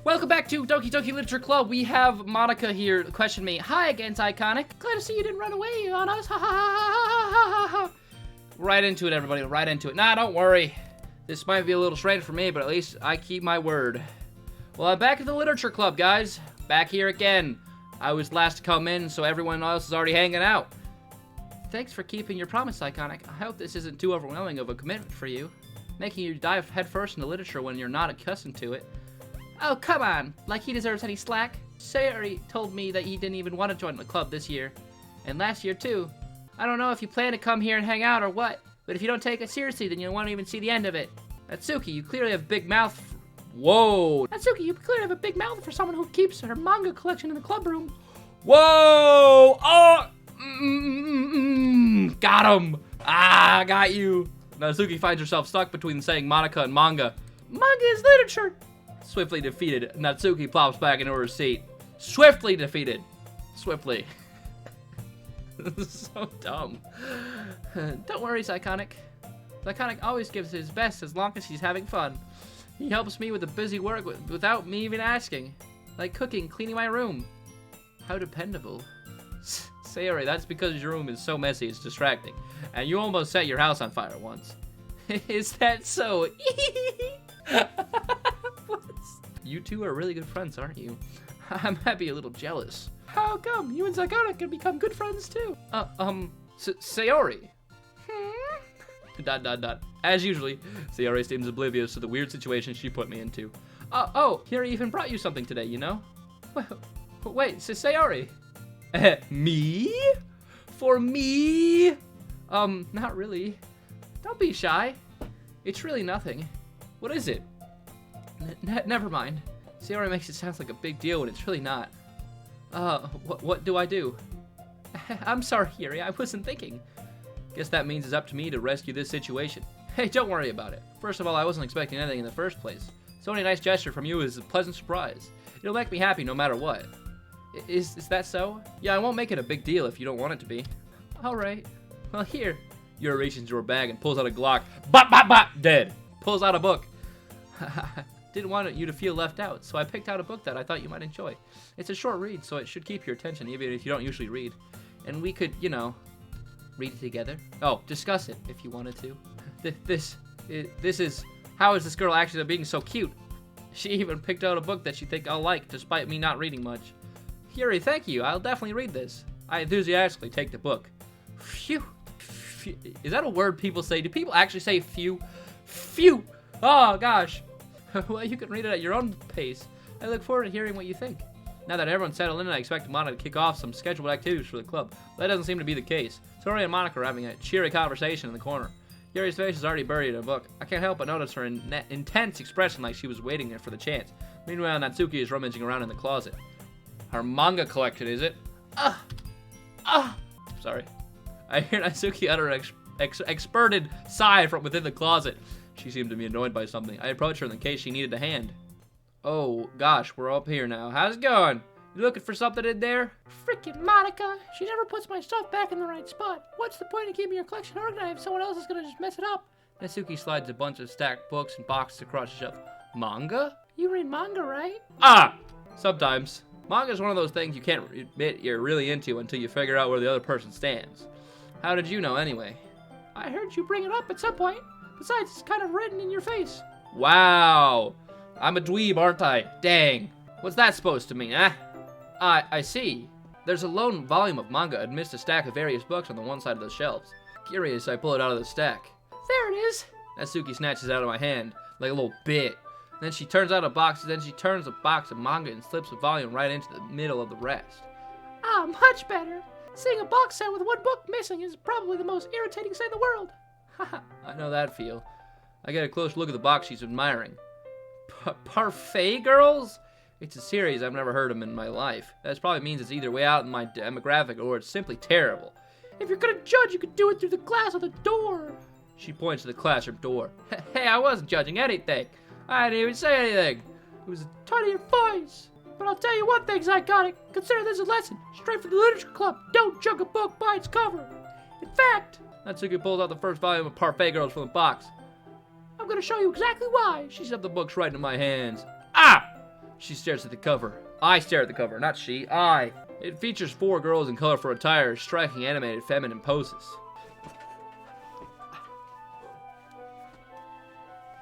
Welcome back to Doki Doki Literature Club. We have Monica here question me. Hi again, Iconic. Glad to see you didn't run away on us. Ha ha ha ha ha ha. Right into it, everybody. Right into it. Nah, don't worry. This might be a little strange for me, but at least I keep my word. Well, I'm back at the Literature Club, guys. Back here again. I was last to come in, so everyone else is already hanging out. Thanks for keeping your promise, Iconic. I hope this isn't too overwhelming of a commitment for you. Making you dive headfirst into literature when you're not accustomed to it. Oh, come on. Like he deserves any slack. Sayori told me that he didn't even want to join the club this year. And last year, too. I don't know if you plan to come here and hang out or what, but if you don't take it seriously, then you won't even see the end of it. Natsuki, you clearly have a big mouth. Whoa. Natsuki, you clearly have a big mouth for someone who keeps her manga collection in the club room. Whoa! Oh! Got him! Ah, got you. Natsuki finds herself stuck between saying Monica and manga. Manga is literature! Swiftly defeated, Natsuki plops back into her seat. Swiftly defeated. Swiftly. So dumb. Don't worry, Iconic. Iconic always gives his best as long as he's having fun. He helps me with the busy work without me even asking. Like cooking, cleaning my room. How dependable. Sayori, that's because your room is so messy it's distracting. And you almost set your house on fire once. Is that so? You two are really good friends, aren't you? I'm happy a little jealous. How come? You and Iconic can become good friends too. Sayori. As usually, Sayori seems oblivious to the weird situation she put me into. Oh, Kiri even brought you something today, you know? Wait, Sayori. Me? For me? Not really. Don't be shy. It's really nothing. What is it? Never mind. Sayori makes it sound like a big deal when it's really not. What do I do? I'm sorry, Kiri, I wasn't thinking. Guess that means it's up to me to rescue this situation. Hey, don't worry about it. First of all, I wasn't expecting anything in the first place. So any nice gesture from you is a pleasant surprise. It'll make me happy no matter what. Is that so? Yeah, I won't make it a big deal if you don't want it to be. Alright. Well, here. Yuri reaches into her bag and pulls out a Glock. Bop, bop, bop! Dead. Pulls out a book. Didn't want you to feel left out, so I picked out a book that I thought you might enjoy. It's a short read, so it should keep your attention even if you don't usually read. And we could, you know, read it together. Oh, discuss it if you wanted to. This is, how is this girl actually being so cute? She even picked out a book that she think I'll like, despite me not reading much. Yuri, thank you. I'll definitely read this. I enthusiastically take the book. Phew. Is that a word people say? Do people actually say phew? Phew. Oh, gosh. Well, you can read it at your own pace. I look forward to hearing what you think. Now that everyone's settled in, I expect Monica to kick off some scheduled activities for the club. That doesn't seem to be the case. Tori and Monica are having a cheery conversation in the corner. Yuri's face is already buried in a book. I can't help but notice her intense expression like she was waiting there for the chance. Meanwhile, Natsuki is rummaging around in the closet. Her manga collection, is it? Sorry. I hear Natsuki utter an experted sigh from within the closet. She seemed to be annoyed by something. I approached her in case she needed a hand. Oh, gosh, we're up here now. How's it going? You looking for something in there? Frickin' Monica. She never puts my stuff back in the right spot. What's the point of keeping your collection organized if someone else is gonna just mess it up? Natsuki slides a bunch of stacked books and boxes across the shelf. Manga? You read manga, right? Sometimes. Manga is one of those things you can't admit you're really into until you figure out where the other person stands. How did you know, anyway? I heard you bring it up at some point. Besides, it's kind of written in your face. Wow. I'm a dweeb, aren't I? Dang. What's that supposed to mean, huh? I see. There's a lone volume of manga amidst a stack of various books on the one side of the shelves. Curious, I pull it out of the stack. There it is. Natsuki snatches it out of my hand, like a little bit. Then she turns out a box, then she turns a box of manga and slips a volume right into the middle of the rest. Ah, much better. Seeing a box set with one book missing is probably the most irritating sight in the world. Haha, I know that feel. I get a close look at the box she's admiring. Parfait Girls? It's a series I've never heard of in my life. That probably means it's either way out in my demographic or it's simply terrible. If you're gonna judge, you could do it through the glass of the door. She points to the classroom door. Hey, I wasn't judging anything. I didn't even say anything. It was a tone of your voice. But I'll tell you one thing, Iconic. Consider this a lesson. Straight from the literature club. Don't judge a book by its cover. In fact, Natsuki pulls out the first volume of Parfait Girls from the box. I'm gonna show you exactly why. She shoved the books right into my hands. She stares at the cover. I stare at the cover, not she. I. It features 4 girls in colorful attire, striking animated feminine poses.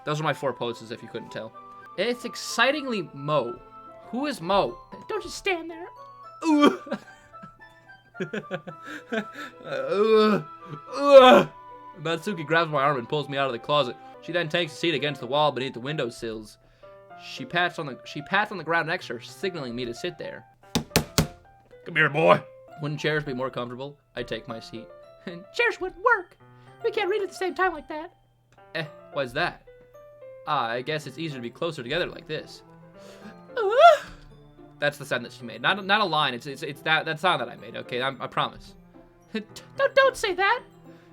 Those are my 4 poses, if you couldn't tell. It's excitingly Mo. Who is Mo? Don't just stand there. Natsuki grabs my arm and pulls me out of the closet. She then takes a seat against the wall beneath the windowsills. She pats on the ground next to her, signaling me to sit there. Come here, boy. Wouldn't chairs be more comfortable? I take my seat. Chairs wouldn't work. We can't read at the same time like that. Why's that? I guess it's easier to be closer together like this. That's the sound that she made. Not a line. It's that sound that I made. Okay, I promise. Don't say that.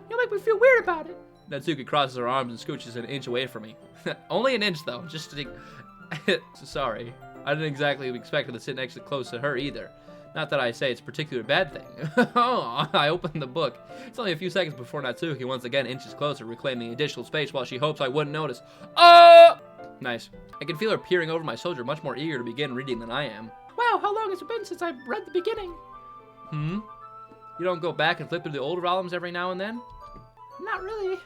You'll make me feel weird about it. Natsuki crosses her arms and scooches an inch away from me. Only an inch though. Just to... Sorry. I didn't exactly expect her to sit next to close to her either. Not that I say it's a particularly bad thing. Oh, I opened the book. It's only a few seconds before Natsuki once again inches closer, reclaiming additional space while she hopes I wouldn't notice. Oh! Nice. I can feel her peering over my shoulder, much more eager to begin reading than I am. Wow, how long has it been since I read the beginning? You don't go back and flip through the older volumes every now and then? Not really.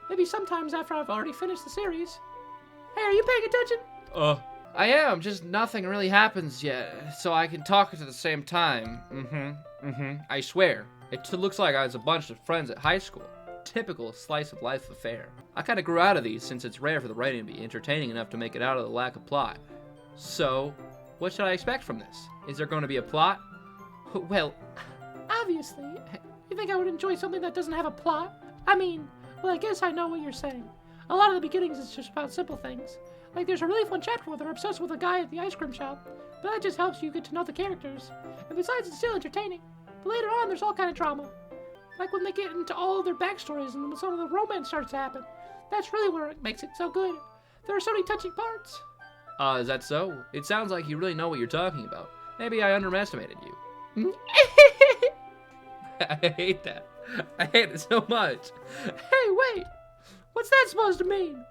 Maybe sometimes after I've already finished the series. Hey, are you paying attention? I am, just nothing really happens yet, so I can talk at the same time. I swear. It looks like I was a bunch of friends at high school. Typical slice of life affair. I kinda grew out of these since it's rare for the writing to be entertaining enough to make it out of the lack of plot. So, what should I expect from this? Is there going to be a plot? Well, obviously. You think I would enjoy something that doesn't have a plot? I mean, well, I guess I know what you're saying. A lot of the beginnings is just about simple things. Like there's a really fun chapter where they're obsessed with a guy at the ice cream shop. But that just helps you get to know the characters. And besides, it's still entertaining. But later on, there's all kind of drama. Like when they get into all of their backstories and when some of the romance starts to happen. That's really where it makes it so good. There are so many touching parts. Is that so? It sounds like you really know what you're talking about. Maybe I underestimated you. I hate that. I hate it so much. Hey, wait. What's that supposed to mean?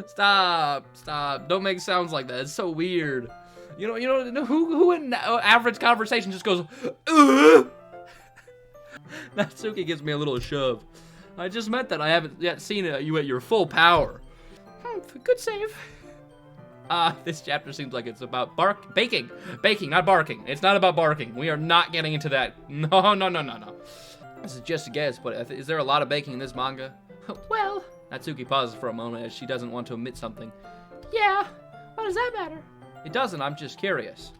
Stop. Don't make sounds like that. It's so weird. You know who in average conversation just goes, Natsuki gives me a little shove. I just meant that I haven't yet seen you at your full power. Good save. This chapter seems like it's about baking, not barking. It's not about barking. We are not getting into that. No. This is just a guess, but is there a lot of baking in this manga? Well, Natsuki pauses for a moment as she doesn't want to omit something. Yeah, what does that matter? It doesn't, I'm just curious.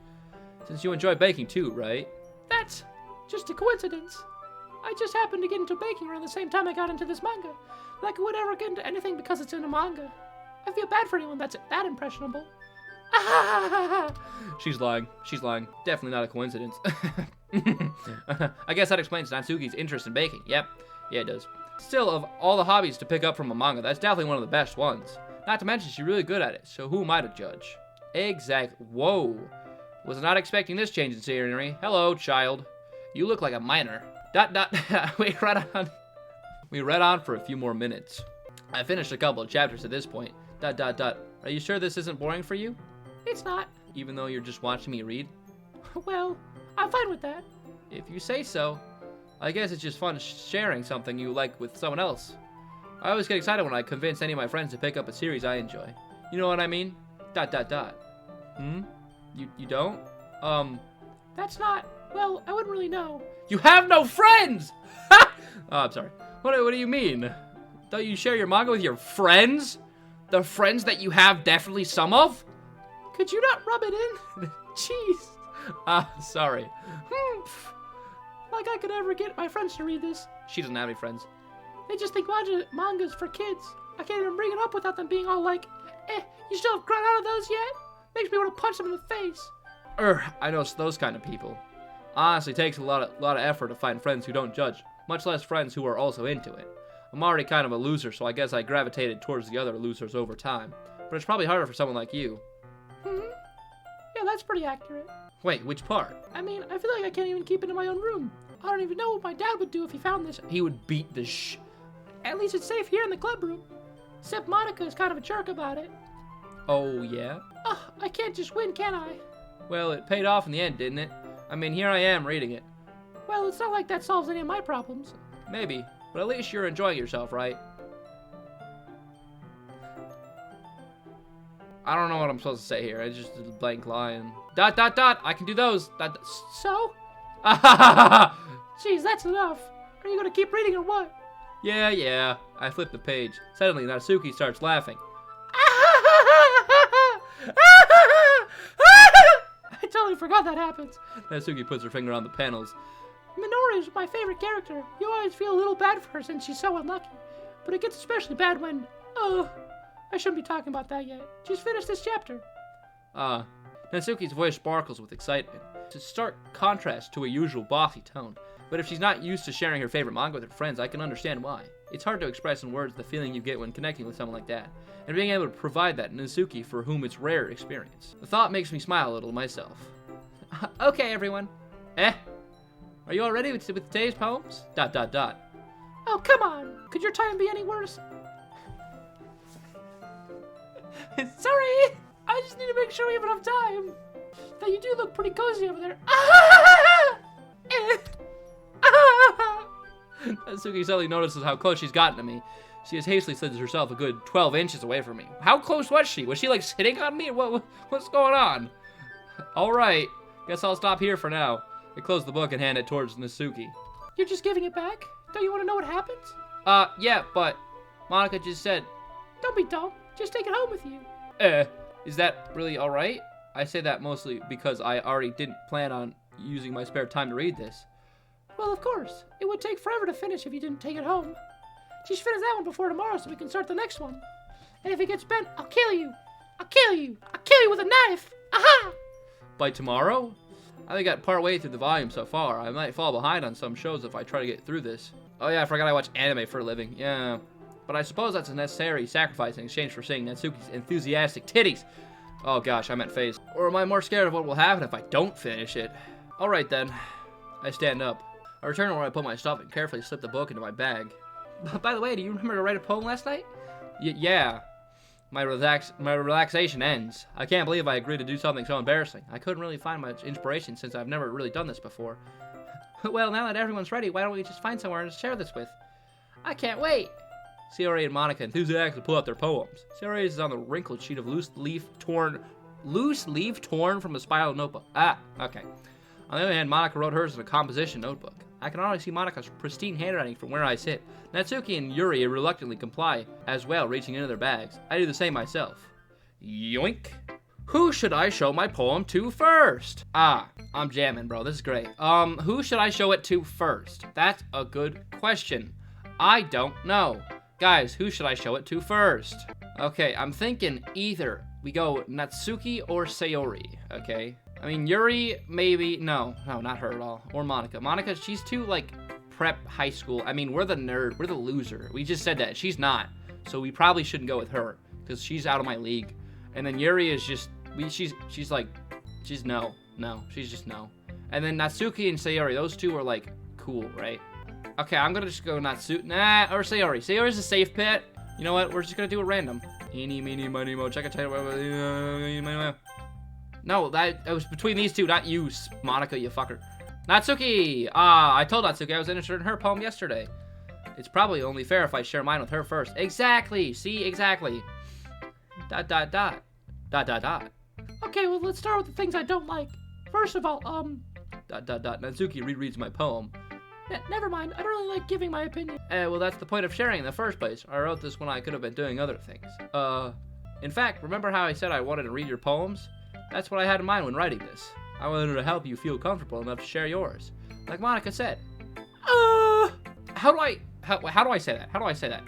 Since you enjoy baking too, right? That's just a coincidence. I just happened to get into baking around the same time I got into this manga. Like I would ever get into anything because it's in a manga. I feel bad for anyone that's that impressionable. She's lying. Definitely not a coincidence. I guess that explains Natsuki's interest in baking. Yep. Yeah, it does. Still, of all the hobbies to pick up from a manga, that's definitely one of the best ones. Not to mention, she's really good at it, so who am I to judge? Exactly. Whoa. Was not expecting this change in scenery. Hello, child. You look like a minor. ... We read on for a few more minutes. I finished a couple of chapters at this point. ... Are you sure this isn't boring for you? It's not. Even though you're just watching me read? Well, I'm fine with that. If you say so. I guess it's just fun sharing something you like with someone else. I always get excited when I convince any of my friends to pick up a series I enjoy. You know what I mean? ... You don't? That's not... Well, I wouldn't really know. You have no friends! Ha! Oh, I'm sorry. What do you mean? Don't you share your manga with your friends? The friends that you have definitely some of? Could you not rub it in? Jeez. Sorry. Like I could ever get my friends to read this. She doesn't have any friends. They just think manga's for kids. I can't even bring it up without them being all like, you still have grown out of those yet? Makes me want to punch them in the face. I know those kind of people. Honestly, it takes a lot of effort to find friends who don't judge, much less friends who are also into it. I'm already kind of a loser, so I guess I gravitated towards the other losers over time. But it's probably harder for someone like you. Yeah, that's pretty accurate. Wait, which part? I mean, I feel like I can't even keep it in my own room. I don't even know what my dad would do if he found this. He would beat the At least it's safe here in the club room. Except Monica is kind of a jerk about it. Oh, yeah? Ugh, I can't just win, can I? Well, it paid off in the end, didn't it? I mean, here I am reading it. Well, it's not like that solves any of my problems. Maybe, but at least you're enjoying yourself, right? I don't know what I'm supposed to say here. I just did a blank line. ... I can do those. ... So? Yeah. Jeez, that's enough. Are you gonna keep reading or what? I flipped the page. Suddenly, Natsuki starts laughing. I totally forgot that happens. Natsuki puts her finger on the panels. Minori is my favorite character. You always feel a little bad for her since she's so unlucky. But it gets especially bad when... I shouldn't be talking about that yet. She's finished this chapter. Natsuki's voice sparkles with excitement. It's a stark contrast to a usual bossy tone. But if she's not used to sharing her favorite manga with her friends, I can understand why. It's hard to express in words the feeling you get when connecting with someone like that, and being able to provide that in Natsuki for whom it's rare experience. The thought makes me smile a little myself. Okay, everyone. Are you all ready with today's poems? ... Oh, come on. Could your time be any worse? Sorry. I just need to make sure we have enough time. Though you do look pretty cozy over there. Natsuki suddenly notices how close she's gotten to me. She has hastily slid herself a good 12 inches away from me. How close was she? Was she like sitting on me? What's going on? All right, guess I'll stop here for now. I close the book and hand it towards Natsuki. You're just giving it back? Don't you want to know what happens? Yeah, but Monica just said... Don't be dumb. Just take it home with you. Is that really all right? I say that mostly because I already didn't plan on using my spare time to read this. Well, of course. It would take forever to finish if you didn't take it home. Just finish that one before tomorrow so we can start the next one. And if it gets bent, I'll kill you. I'll kill you. I'll kill you with a knife. Aha! By tomorrow? I only got part way through the volume so far. I might fall behind on some shows if I try to get through this. Oh yeah, I forgot I watch anime for a living. Yeah. But I suppose that's a necessary sacrifice in exchange for seeing Natsuki's enthusiastic titties. Oh gosh, I meant face. Or am I more scared of what will happen if I don't finish it? Alright then. I stand up. I return to where I put my stuff and carefully slip the book into my bag. By the way, do you remember to write a poem last night? Yeah. My relaxation ends. I can't believe I agreed to do something so embarrassing. I couldn't really find much inspiration since I've never really done this before. Well, now that everyone's ready, why don't we just find somewhere to share this with? I can't wait. Sayori and Monica enthusiastically pull out their poems. Sayori is on the wrinkled sheet of loose leaf torn from a spiral notebook. Okay. On the other hand, Monica wrote hers in a composition notebook. I can already see Monica's pristine handwriting from where I sit. Natsuki and Yuri reluctantly comply as well, reaching into their bags. I do the same myself. Yoink. Who should I show my poem to first? I'm jamming, bro. This is great. Who should I show it to first? That's a good question. I don't know. Guys, who should I show it to first? Okay, I'm thinking either we go Natsuki or Sayori, okay? I mean, Yuri, maybe. No, not her at all. Or Monica. Monica, she's too, like, prep high school. I mean, we're the nerd. We're the loser. We just said that. She's not. So we probably shouldn't go with her because she's out of my league. And then Yuri is just, she's no. No, she's just no. And then Natsuki and Sayori, those two are, like, cool, right? Okay, I'm going to just go Natsuki. Nah, or Sayori. Sayori's a safe bet. You know what? We're just going to do a random. Eeny, meeny, miny, mo, check it. No, that was between these two, not you, Monica, you fucker. Natsuki! I told Natsuki I was interested in her poem yesterday. It's probably only fair if I share mine with her first. Exactly! See, exactly. ... Okay, well, let's start with the things I don't like. First of all, ... Natsuki rereads my poem. Never mind, I don't really like giving my opinion. Well, that's the point of sharing in the first place. I wrote this when I could have been doing other things. In fact, remember how I said I wanted to read your poems? That's what I had in mind when writing this. I wanted to help you feel comfortable enough to share yours. Like Monica said. How do I say that? How do I say that?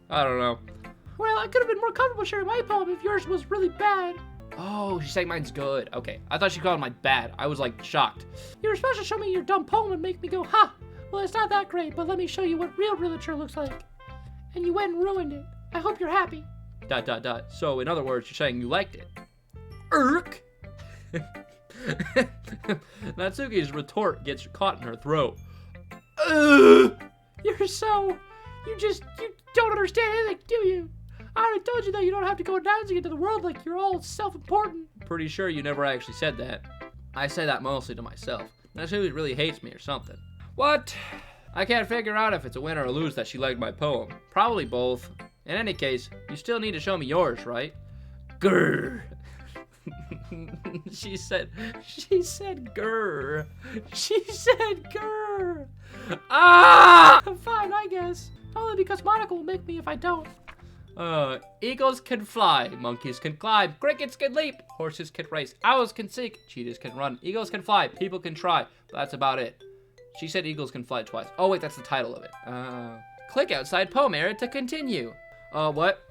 I don't know. Well, I could have been more comfortable sharing my poem if yours was really bad. Oh, she's saying mine's good. Okay, I thought she called mine bad. I was, like, shocked. You were supposed to show me your dumb poem and make me go, ha! Well, it's not that great, but let me show you what real literature looks like. And you went and ruined it. I hope you're happy. ... So, in other words, you're saying you liked it. Irk! Natsuki's retort gets caught in her throat. You're so... understand anything, do you? I already told you that you don't have to go announcing into the world like you're all self-important. Pretty sure you never actually said that. I say that mostly to myself. Natsuki really hates me or something. What? I can't figure out if it's a win or a lose that she liked my poem. Probably both. In any case, you still need to show me yours, right? Grr. She said grr. She said grr. Ah! Fine, I guess. Only because Monica will make me if I don't. Eagles can fly, monkeys can climb, crickets can leap, horses can race, owls can seek, cheetahs can run, eagles can fly, people can try, but that's about it. She said eagles can fly twice. Oh wait, that's the title of it. Click outside poem area to continue. What?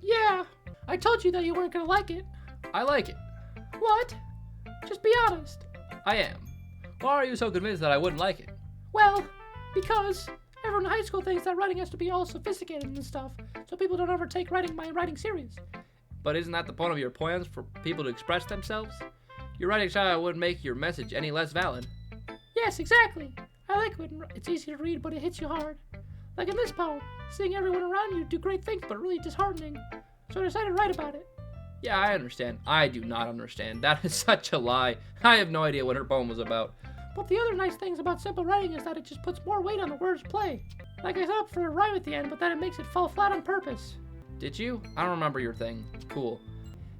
Yeah, I told you that you weren't gonna like it. I like it. What? Just be honest. I am. Why are you so convinced that I wouldn't like it? Well, because everyone in high school thinks that writing has to be all sophisticated and stuff, so people don't ever take my writing serious. But isn't that the point of your poems, for people to express themselves? Your writing style wouldn't make your message any less valid. Yes, exactly. I like when it's easy to read, but it hits you hard. Like in this poem, seeing everyone around you do great things, but really disheartening. So I decided to write about it. Yeah, I understand. I do not understand. That is such a lie. I have no idea what her poem was about. But the other nice things about simple writing is that it just puts more weight on the word's play. Like I set up for a rhyme at the end, but then it makes it fall flat on purpose. Did you? I don't remember your thing. Cool.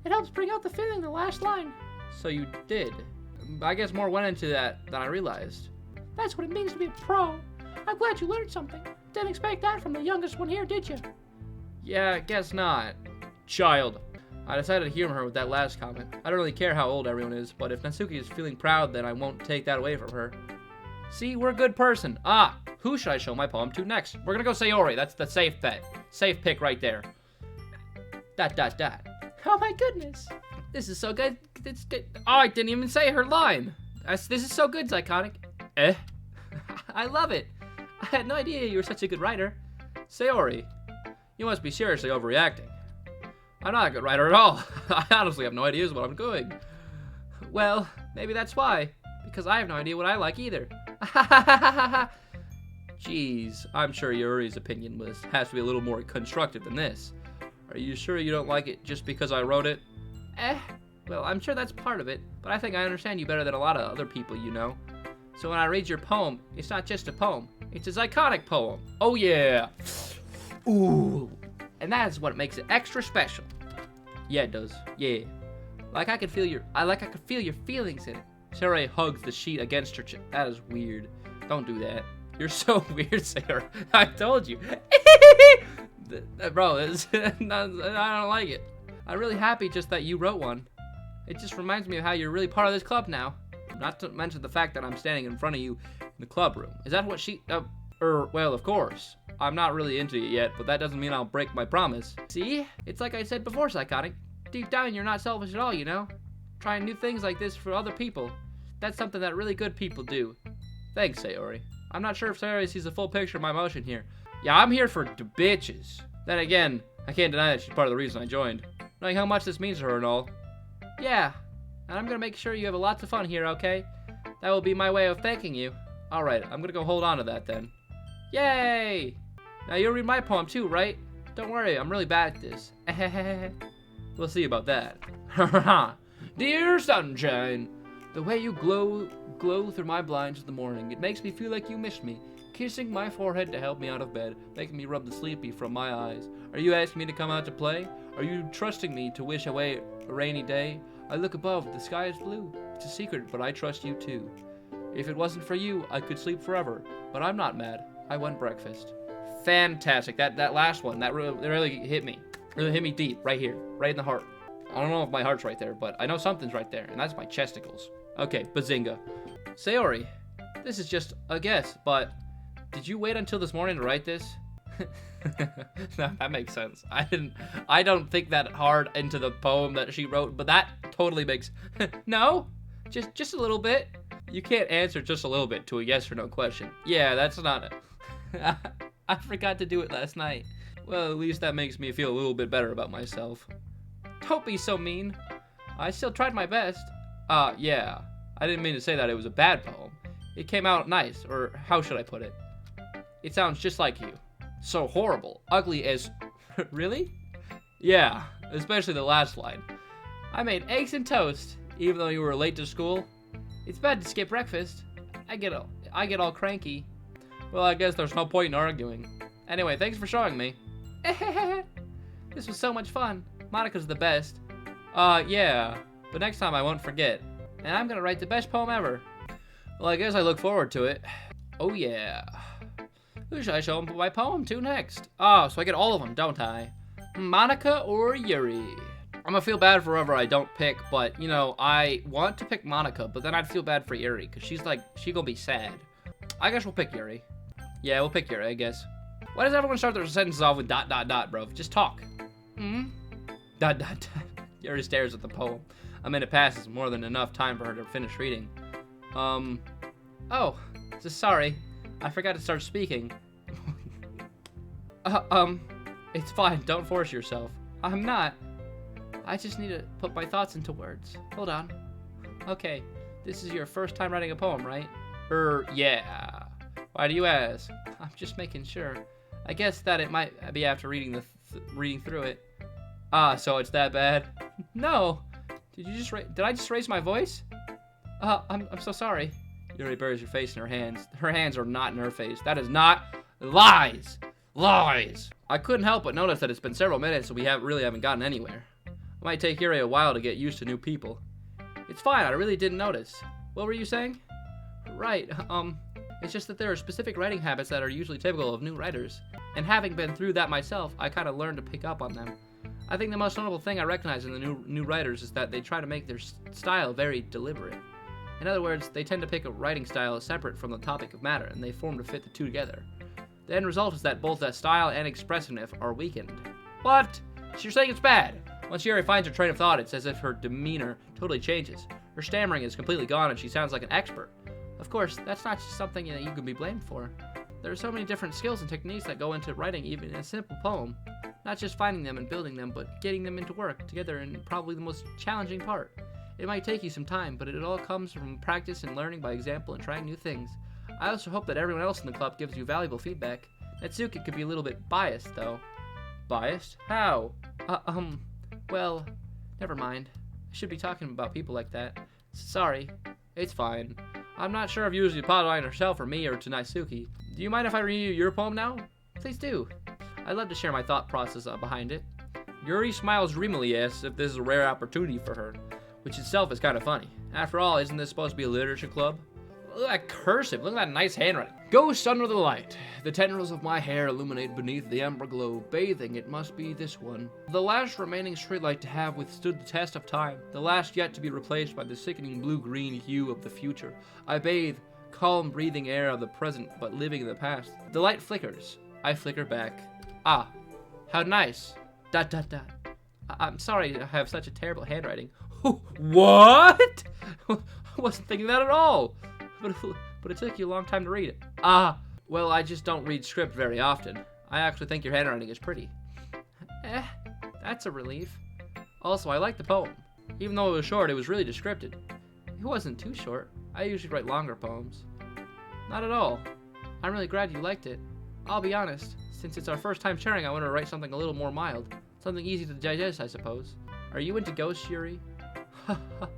It helps bring out the feeling in the last line. So you did. I guess more went into that than I realized. That's what it means to be a pro. I'm glad you learned something. Didn't expect that from the youngest one here, did you? Yeah, I guess not. Child. I decided to humor her with that last comment. I don't really care how old everyone is, but if Natsuki is feeling proud, then I won't take that away from her. See, we're a good person. Who should I show my poem to next? We're gonna go Sayori. That's the safe bet. Safe pick right there. ... Oh my goodness. This is so good. It's good. Oh, I didn't even say her line. This is so good, Zyconic. I love it. I had no idea you were such a good writer. Sayori, you must be seriously overreacting. I'm not a good writer at all. I honestly have no idea what I'm doing. Well, maybe that's why. Because I have no idea what I like either. Jeez, I'm sure Yuri's opinion has to be a little more constructive than this. Are you sure you don't like it just because I wrote it? Well, I'm sure that's part of it, but I think I understand you better than a lot of other people you know. So when I read your poem, it's not just a poem. It's a Zyconic poem. Oh yeah. Ooh. And that's what makes it extra special. Yeah, it does. Yeah. Like I could feel your feelings in it. Sayori hugs the sheet against her chest. That is weird. Don't do that. You're so weird, Sayori. I told you. Bro, I don't like it. I'm really happy just that you wrote one. It just reminds me of how you're really part of this club now. Not to mention the fact that I'm standing in front of you in the club room. Is that what she... well, of course. I'm not really into it yet, but that doesn't mean I'll break my promise. See? It's like I said before, Zyconic. Deep down, you're not selfish at all, you know? Trying new things like this for other people. That's something that really good people do. Thanks, Sayori. I'm not sure if Sayori sees the full picture of my emotion here. Yeah, I'm here for the bitches. Then again, I can't deny that she's part of the reason I joined. Knowing how much this means to her and all. Yeah, and I'm gonna make sure you have lots of fun here, okay? That will be my way of thanking you. Alright, I'm gonna go hold on to that then. Yay! Now you'll read my poem too, right? Don't worry, I'm really bad at this. We'll see about that. Dear sunshine, the way you glow through my blinds in the morning, it makes me feel like you miss me. Kissing my forehead to help me out of bed, making me rub the sleepy from my eyes. Are you asking me to come out to play? Are you trusting me to wish away a rainy day? I look above, the sky is blue. It's a secret, but I trust you too. If it wasn't for you, I could sleep forever. But I'm not mad. I want breakfast. Fantastic. That last one, that really hit me. Really hit me deep, right here, right in the heart. I don't know if my heart's right there, but I know something's right there, and that's my chesticles. Okay, bazinga. Sayori, this is just a guess, but did you wait until this morning to write this? No, that makes sense. I don't think that hard into the poem that she wrote, but that totally makes... No, just a little bit. You can't answer just a little bit to a yes or no question. Yeah, that's not it. I forgot to do it last night. Well, at least that makes me feel a little bit better about myself. Don't be so mean. I still tried my best. Yeah. I didn't mean to say that it was a bad poem. It came out nice, or how should I put it? It sounds just like you. So horrible. Ugly as... Really? Yeah, especially the last line. I made eggs and toast, even though you were late to school. It's bad to skip breakfast. I get all cranky. Well, I guess there's no point in arguing. Anyway, thanks for showing me. This was so much fun. Monica's the best. Yeah. But next time I won't forget. And I'm gonna write the best poem ever. Well, I guess I look forward to it. Oh, yeah. Who should I show my poem to next? Oh, so I get all of them, don't I? Monica or Yuri? I'm gonna feel bad for whoever I don't pick, but, you know, I want to pick Monica, but then I'd feel bad for Yuri, because she gonna be sad. I guess we'll pick Yuri. Yeah, we'll pick Yuri, I guess. Why does everyone start their sentences off with ... bro? Just talk. ... Yuri stares at the poem. A minute passes, more than enough time for her to finish reading. Oh, so sorry. I forgot to start speaking. It's fine, don't force yourself. I'm not. I just need to put my thoughts into words. Hold on. Okay, this is your first time writing a poem, right? Yeah. Why do you ask? I'm just making sure. I guess that it might be after reading through it. So it's that bad? No. Did I just raise my voice? I'm so sorry. Yuri buries her face in her hands. Her hands are not in her face. That is not lies. Lies. I couldn't help but notice that it's been several minutes and we haven't gotten anywhere. It might take Yuri a while to get used to new people. It's fine, I really didn't notice. What were you saying? Right, it's just that there are specific writing habits that are usually typical of new writers. And having been through that myself, I kind of learned to pick up on them. I think the most notable thing I recognize in the new writers is that they try to make their style very deliberate. In other words, they tend to pick a writing style separate from the topic of matter, and they form to fit the two together. The end result is that both that style and expressiveness are weakened. What? So you're saying it's bad? Once Yuri finds her train of thought, it's as if her demeanor totally changes. Her stammering is completely gone and she sounds like an expert. Of course, that's not just something that you can be blamed for. There are so many different skills and techniques that go into writing even a simple poem. Not just finding them and building them, but getting them into work together in probably the most challenging part. It might take you some time, but it all comes from practice and learning by example and trying new things. I also hope that everyone else in the club gives you valuable feedback. Natsuki could be a little bit biased, though. Biased? How? Well, never mind. I should be talking about people like that. Sorry. It's fine. I'm not sure if you usually apologize herself or me or to Natsuki. Do you mind if I read you your poem now? Please do. I'd love to share my thought process behind it. Yuri smiles dreamily as if this is a rare opportunity for her, which itself is kind of funny. After all, isn't this supposed to be a literature club? Look at that cursive. Look at that nice handwriting. Ghost under the light. The tendrils of my hair illuminate beneath the amber glow. Bathing, it must be this one. The last remaining streetlight to have withstood the test of time. The last yet to be replaced by the sickening blue-green hue of the future. I bathe, calm breathing air of the present, but living in the past. The light flickers. I flicker back. Ah, how nice. ... I'm sorry I have such a terrible handwriting. What? I wasn't thinking that at all. But it took you a long time to read it. Well, I just don't read script very often. I actually think your handwriting is pretty. That's a relief. Also, I like the poem. Even though it was short, it was really descriptive. It wasn't too short. I usually write longer poems. Not at all. I'm really glad you liked it. I'll be honest, since it's our first time sharing, I want to write something a little more mild. Something easy to digest, I suppose. Are you into ghosts, Yuri? Ha ha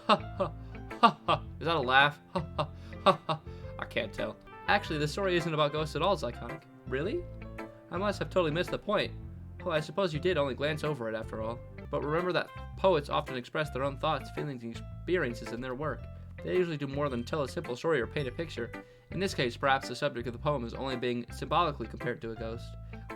ha ha ha ha. Is that a laugh? Ha ha ha ha. I can't tell. Actually, the story isn't about ghosts at all, Iconic. Really? I must have totally missed the point. Well, I suppose you did only glance over it after all. But remember that poets often express their own thoughts, feelings, and experiences in their work. They usually do more than tell a simple story or paint a picture. In this case, perhaps the subject of the poem is only being symbolically compared to a ghost,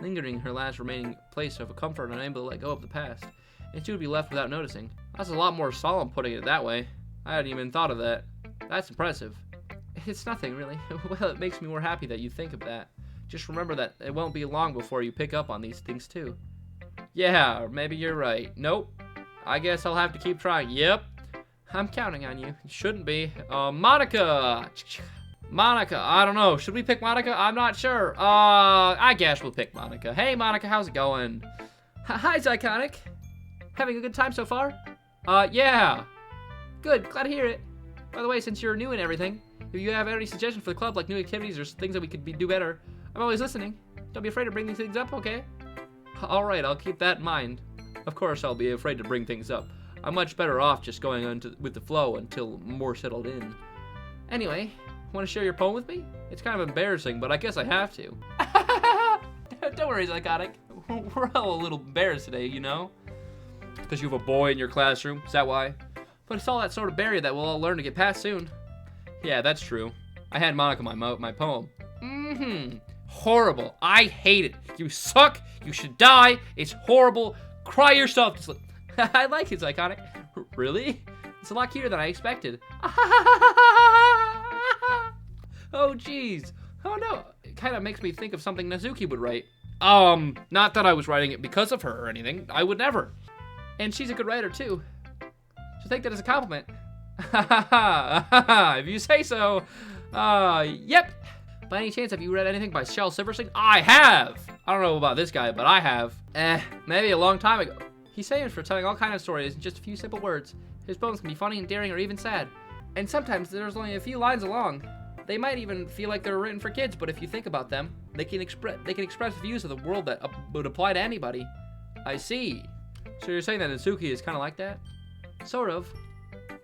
lingering in her last remaining place of comfort and unable to let go of the past, and she would be left without noticing. That's a lot more solemn putting it that way. I hadn't even thought of that. That's impressive. It's nothing, really. Well, it makes me more happy that you think of that. Just remember that it won't be long before you pick up on these things, too. Yeah, or maybe you're right. Nope. I guess I'll have to keep trying. Yep. I'm counting on you. You shouldn't be. Monica! Monica, I don't know. Should we pick Monica? I'm not sure. I guess we'll pick Monica. Hey, Monica, how's it going? Hi, Iconic. Having a good time so far? Yeah. Good, glad to hear it. By the way, since you're new and everything, if you have any suggestions for the club, like new activities or things that we could do better, I'm always listening. Don't be afraid to bring these things up, okay? All right, I'll keep that in mind. Of course, I'll be afraid to bring things up. I'm much better off just going on with the flow until more settled in. Anyway, want to share your poem with me? It's kind of embarrassing, but I guess I have to. Don't worry, Psychotic. We're all a little embarrassed today, you know? Because you have a boy in your classroom, is that why? But it's all that sort of barrier that we'll all learn to get past soon. Yeah, that's true. I had Monica my poem. Horrible. I hate it. You suck. You should die. It's horrible. Cry yourself to sleep. I like it, Psychotic. Really? It's a lot cuter than I expected. Oh, jeez. Oh, no. It kind of makes me think of something Nazuki would write. Not that I was writing it because of her or anything. I would never. And she's a good writer, too. So take that as a compliment. If you say so. Yep. By any chance, have you read anything by Shel Silverstein? I have! I don't know about this guy, but I have. Maybe a long time ago. He's famous for telling all kinds of stories in just a few simple words. His poems can be funny, endearing, or even sad. And sometimes there's only a few lines long. They might even feel like they're written for kids, but if you think about them, they can express views of the world that would apply to anybody. I see. So you're saying that Natsuki is kind of like that? Sort of.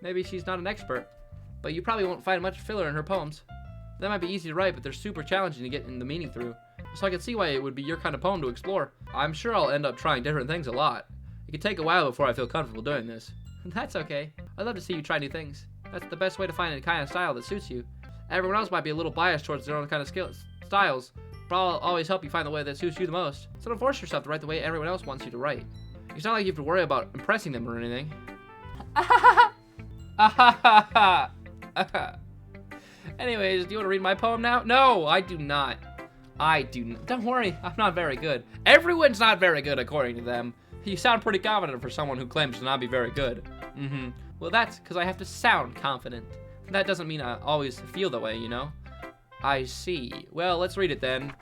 Maybe she's not an expert, but you probably won't find much filler in her poems. That might be easy to write, but they're super challenging to get in the meaning through. So I can see why it would be your kind of poem to explore. I'm sure I'll end up trying different things a lot. It could take a while before I feel comfortable doing this. That's okay. I'd love to see you try new things. That's the best way to find a kind of style that suits you. Everyone else might be a little biased towards their own kind of styles, but I'll always help you find the way that suits you the most. So don't force yourself to write the way everyone else wants you to write. It's not like you have to worry about impressing them or anything. Anyways, do you want to read my poem now? No, I do not. Don't worry, I'm not very good. Everyone's not very good according to them. You sound pretty confident for someone who claims to not be very good. Well, that's because I have to sound confident. That doesn't mean I always feel that way, you know? I see. Well, let's read it then.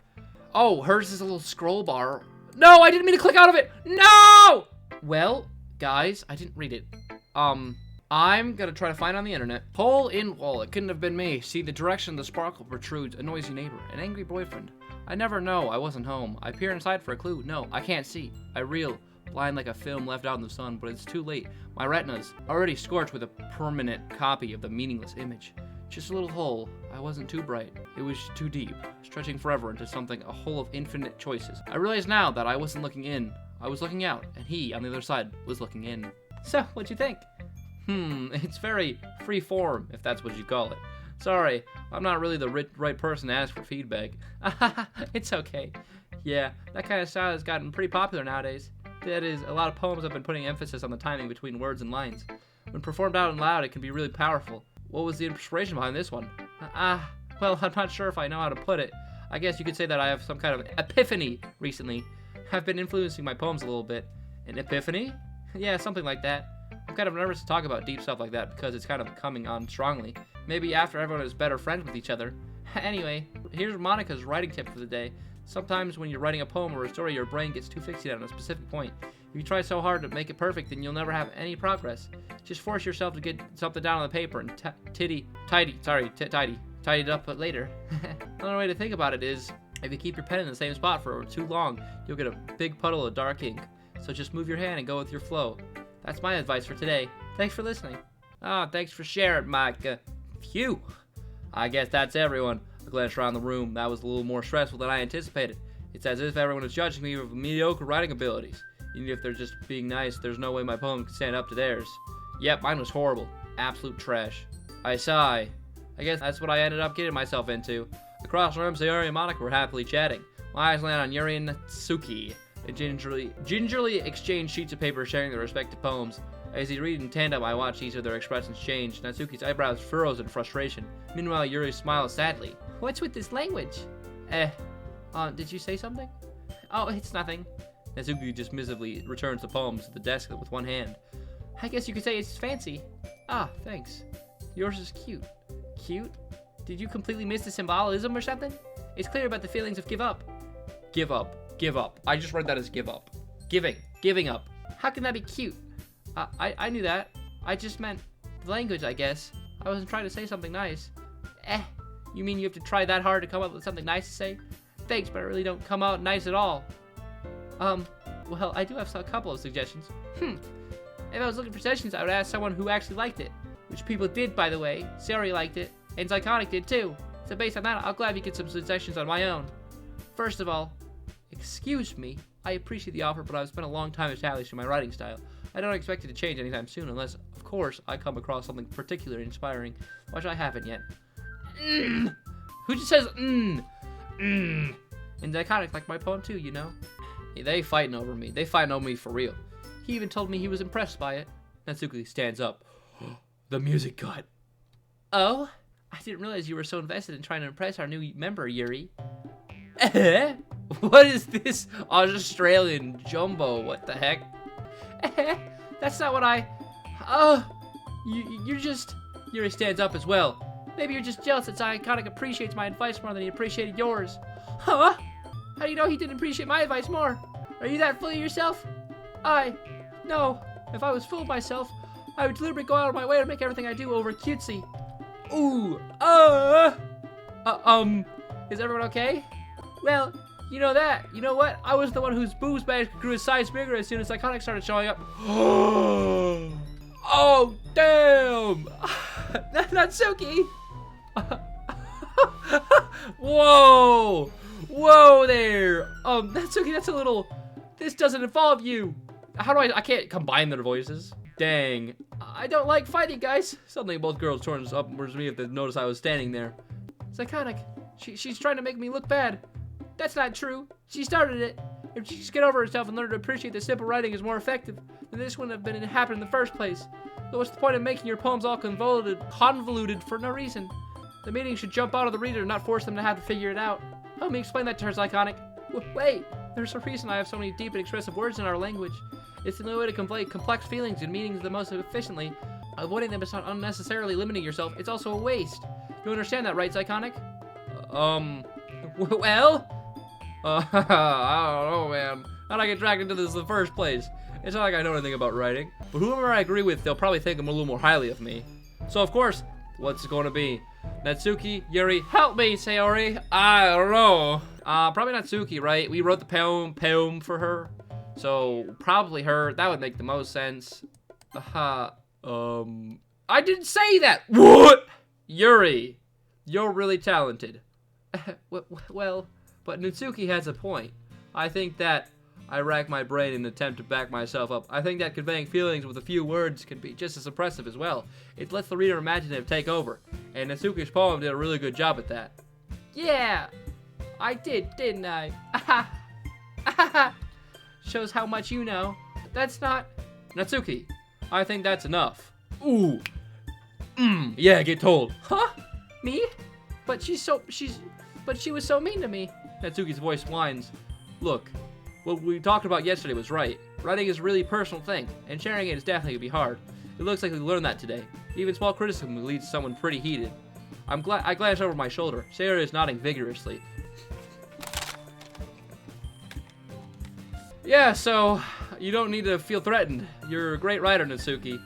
Oh, hers is a little scroll bar. No, I didn't mean to click out of it. No! Well, guys, I didn't read it. I'm gonna try to find on the internet. Hole in wall. It couldn't have been me. See, the direction the sparkle protrudes. A noisy neighbor. An angry boyfriend. I never know. I wasn't home. I peer inside for a clue. No, I can't see. I reel. Blind like a film left out in the sun, but it's too late. My retina's already scorched with a permanent copy of the meaningless image. Just a little hole. I wasn't too bright. It was too deep, stretching forever into something, a hole of infinite choices. I realize now that I wasn't looking in. I was looking out, and he, on the other side, was looking in. So, what'd you think? It's very free form, if that's what you call it. Sorry, I'm not really the right person to ask for feedback. It's okay. Yeah, that kind of style has gotten pretty popular nowadays. That is, a lot of poems have been putting emphasis on the timing between words and lines. When performed out loud, it can be really powerful. What was the inspiration behind this one? Well, I'm not sure if I know how to put it. I guess you could say that I have some kind of an epiphany recently. I've been influencing my poems a little bit. An epiphany? Yeah, something like that. I'm kind of nervous to talk about deep stuff like that because it's kind of coming on strongly. Maybe after everyone is better friends with each other. Anyway, here's Monica's writing tip for the day. Sometimes when you're writing a poem or a story, your brain gets too fixated on a specific point. If you try so hard to make it perfect, then you'll never have any progress. Just force yourself to get something down on the paper and tidy it up later. Another way to think about it is, if you keep your pen in the same spot for too long, you'll get a big puddle of dark ink. So just move your hand and go with your flow. That's my advice for today. Thanks for listening. Thanks for sharing, Micah. Phew. I guess that's everyone. I glanced around the room. That was a little more stressful than I anticipated. It's as if everyone is judging me with mediocre writing abilities. Even if they're just being nice, there's no way my poem can stand up to theirs. Yep, mine was horrible. Absolute trash. I sigh. I guess that's what I ended up getting myself into. Across the room, Sayori and Monica were happily chatting. My eyes land on Yuri and Natsuki. They gingerly exchange sheets of paper sharing their respective poems. As they read in tandem, I watch each of their expressions change. Natsuki's eyebrows furrows in frustration. Meanwhile, Yuri smiles sadly. What's with this language? Did you say something? Oh, it's nothing. Natsuki dismissively returns the poems to the desk with one hand. I guess you could say it's fancy. Ah, thanks. Yours is cute. Cute? Did you completely miss the symbolism or something? It's clear about the feelings of give up. Give up. Give up. I just read that as give up. Giving up. How can that be cute? I knew that. I just meant the language, I guess. I wasn't trying to say something nice. You mean you have to try that hard to come up with something nice to say? Thanks, but I really don't come out nice at all. Well, I do have a couple of suggestions. If I was looking for suggestions, I would ask someone who actually liked it. Which people did, by the way. Sayori liked it, and Zyconic did too. So based on that, I'll gladly get some suggestions on my own. First of all, excuse me. I appreciate the offer, but I've spent a long time establishing my writing style. I don't expect it to change anytime soon, unless, of course, I come across something particularly inspiring, which I haven't yet. Who just says, And Zyconic liked my poem too, you know? They fighting over me. They fighting over me for real. He even told me he was impressed by it. Natsuki stands up. The music cut. Oh? I didn't realize you were so invested in trying to impress our new member, Yuri. What is this Australian jumbo? What the heck? That's not what I... you're just... Yuri stands up as well. Maybe you're just jealous that Zyconic appreciates my advice more than he appreciated yours. Huh? How do you know he didn't appreciate my advice more? Are you that full of yourself? No. If I was full of myself, I would deliberately go out of my way to make everything I do over cutesy. Ooh. Is everyone okay? Well, you know that. You know what? I was the one whose boobs magically grew a size bigger as soon as Zyconic started showing up. Oh, damn! Natsuki! Whoa! Whoa there! Natsuki, that's a little... This doesn't involve you. How do I can't combine their voices. Dang. I don't like fighting, guys. Suddenly, both girls turned upwards to me if they noticed I was standing there. Zyconic, she's trying to make me look bad. That's not true. She started it. If she just get over herself and learn to appreciate that simple writing is more effective, then this wouldn't have been happened in the first place. So what's the point of making your poems all convoluted for no reason? The meaning should jump out of the reader and not force them to have to figure it out. Help me explain that to her, Zyconic. Wait, there's a reason I have so many deep and expressive words in our language. It's the only way to convey complex feelings and meanings the most efficiently. Avoiding them is not unnecessarily limiting yourself. It's also a waste. You understand that, right, Zyconic? Well? I don't know, man. How'd I get dragged into this in the first place? It's not like I know anything about writing. But whoever I agree with, they'll probably think a little more highly of me. So, of course, what's it going to be? Natsuki, Yuri, help me, Sayori. I don't know. Probably Natsuki, right? We wrote the poem for her. So, probably her. That would make the most sense. I didn't say that. What? Yuri, you're really talented. Well, but Natsuki has a point. I think that I rack my brain in an attempt to back myself up. I think that conveying feelings with a few words can be just as impressive as well. It lets the reader imaginative take over. And Natsuki's poem did a really good job at that. Yeah, I did, didn't I? Shows how much you know. That's not... Natsuki, I think that's enough. Ooh. Yeah, get told. Huh? Me? But she was so mean to me. Natsuki's voice whines. Look, what we talked about yesterday was right. Writing is a really personal thing, and sharing it is definitely gonna be hard. It looks like we learned that today. Even small criticism will lead to someone pretty heated. I glanced over my shoulder. Sayori is nodding vigorously. Yeah, so you don't need to feel threatened. You're a great writer, Natsuki.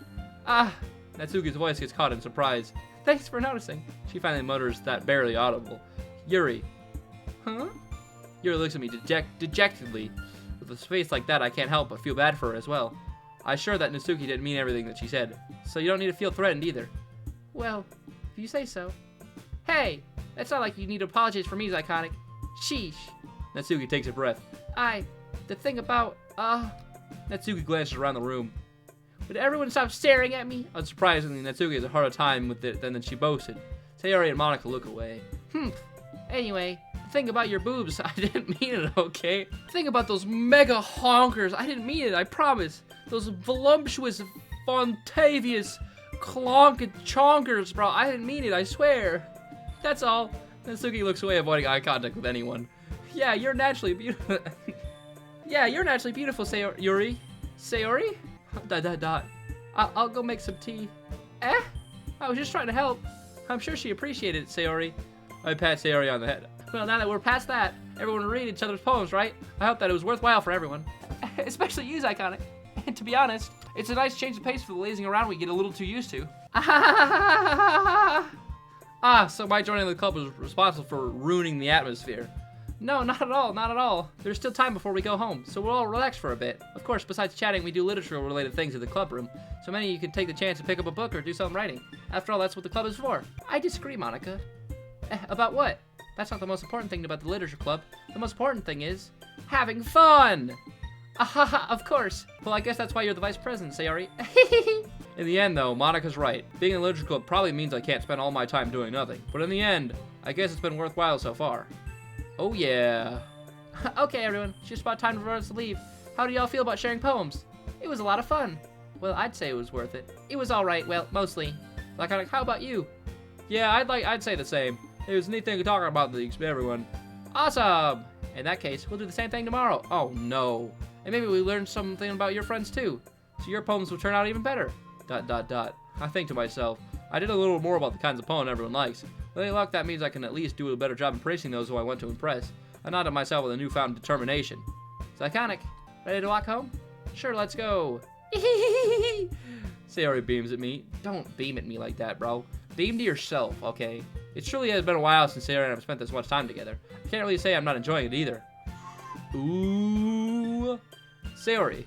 Natsuki's voice gets caught in surprise. Thanks for noticing. She finally mutters that barely audible. Yuri. Huh? Yuri looks at me dejectedly. With a face like that, I can't help but feel bad for her as well. I'm sure that Natsuki didn't mean everything that she said, so you don't need to feel threatened either. Well, if you say so. Hey, that's not like you need to apologize for me, Zyconic. Sheesh. Natsuki takes a breath. The thing about, Natsuki glances around the room. Would everyone stop staring at me? Unsurprisingly, Natsuki has a harder time with it than she boasted. Sayori and Monica look away. Anyway, the thing about your boobs, I didn't mean it, okay? The thing about those mega honkers, I didn't mean it, I promise. Those voluptuous, fontavious, clonk chonkers, bro, I didn't mean it, I swear. That's all. Natsuki looks away, avoiding eye contact with anyone. Yeah, you're naturally beautiful. Yeah, you're naturally beautiful, Yuri. Sayori? ... I'll go make some tea. I was just trying to help. I'm sure she appreciated it, Sayori. I pat Sayori on the head. Well, now that we're past that, everyone will read each other's poems, right? I hope that it was worthwhile for everyone. Especially you, Zyconic. And to be honest, it's a nice change of pace for the lazing around we get a little too used to. So my joining the club was responsible for ruining the atmosphere. No, not at all, not at all. There's still time before we go home, so we'll all relax for a bit. Of course, besides chatting, we do literature-related things in the club room, so many of you can take the chance to pick up a book or do some writing. After all, that's what the club is for. I disagree, Monica. About what? That's not the most important thing about the literature club. The most important thing is having fun! Ahaha, of course. Well, I guess that's why you're the vice president, Sayori. In the end, though, Monica's right. Being in the literature club probably means I can't spend all my time doing nothing. But in the end, I guess it's been worthwhile so far. Oh yeah. Okay, everyone. It's just about time for us to leave. How do y'all feel about sharing poems? It was a lot of fun. Well, I'd say it was worth it. It was all right. Well, mostly. Like, how about you? Yeah, I'd say the same. It was a neat thing to talk about the everyone. Awesome. In that case, we'll do the same thing tomorrow. Oh no. And maybe we learn something about your friends too. So your poems will turn out even better. ... I think to myself, I did a little more about the kinds of poem everyone likes. With any luck, that means I can at least do a better job impressing those who I want to impress. I nodded myself with a newfound determination. It's iconic. Ready to walk home? Sure, let's go. Sayori beams at me. Don't beam at me like that, bro. Beam to yourself, okay? It truly has been a while since Sayori and I have spent this much time together. I can't really say I'm not enjoying it either. Ooh. Sayori.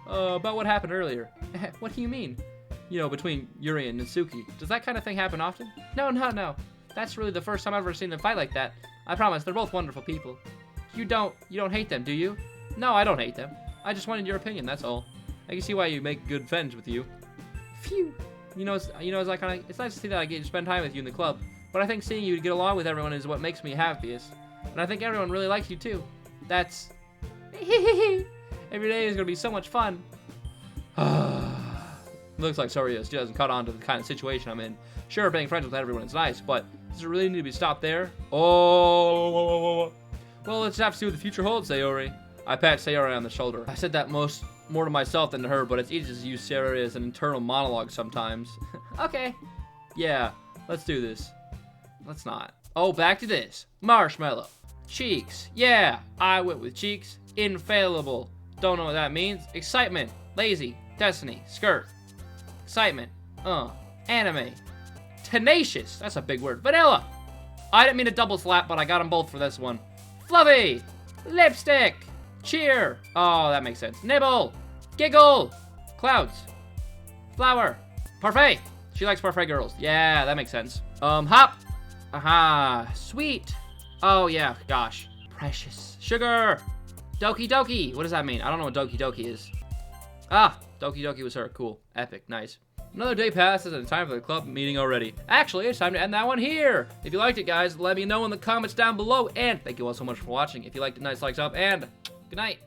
About what happened earlier. What do you mean? You know, between Yuri and Natsuki. Does that kind of thing happen often? No. That's really the first time I've ever seen them fight like that. I promise, they're both wonderful people. You don't hate them, do you? No, I don't hate them. I just wanted your opinion, that's all. I can see why you make good friends with you. Phew. It's nice to see that I get to spend time with you in the club. But I think seeing you get along with everyone is what makes me happiest. And I think everyone really likes you too. That's... Every day is gonna be so much fun. Looks like Sayori just hasn't caught on to the kind of situation I'm in. Sure, being friends with everyone is nice, but does it really need to be stopped there? Oh, well, let's have to see what the future holds, Sayori. I pat Sayori on the shoulder. I said that more to myself than to her, but it's easy to use Sayori as an internal monologue sometimes. Okay. Yeah, let's do this. Let's not. Oh, back to this. Marshmallow. Cheeks. Yeah, I went with cheeks. Infallible. Don't know what that means. Excitement. Lazy. Destiny. Skirt. Excitement. Anime. Tenacious. That's a big word. Vanilla. I didn't mean to double slap, but I got them both for this one. Fluffy. Lipstick. Cheer. Oh, that makes sense. Nibble. Giggle. Clouds. Flower. Parfait. She likes parfait girls. Yeah, that makes sense. Hop. Aha. Sweet. Oh, yeah. Gosh. Precious. Sugar. Doki Doki. What does that mean? I don't know what Doki Doki is. Ah, Doki Doki was her. Cool. Epic. Nice. Another day passes and it's time for the club meeting already. Actually, it's time to end that one here. If you liked it, guys, let me know in the comments down below. And thank you all so much for watching. If you liked it, nice likes up. And good night.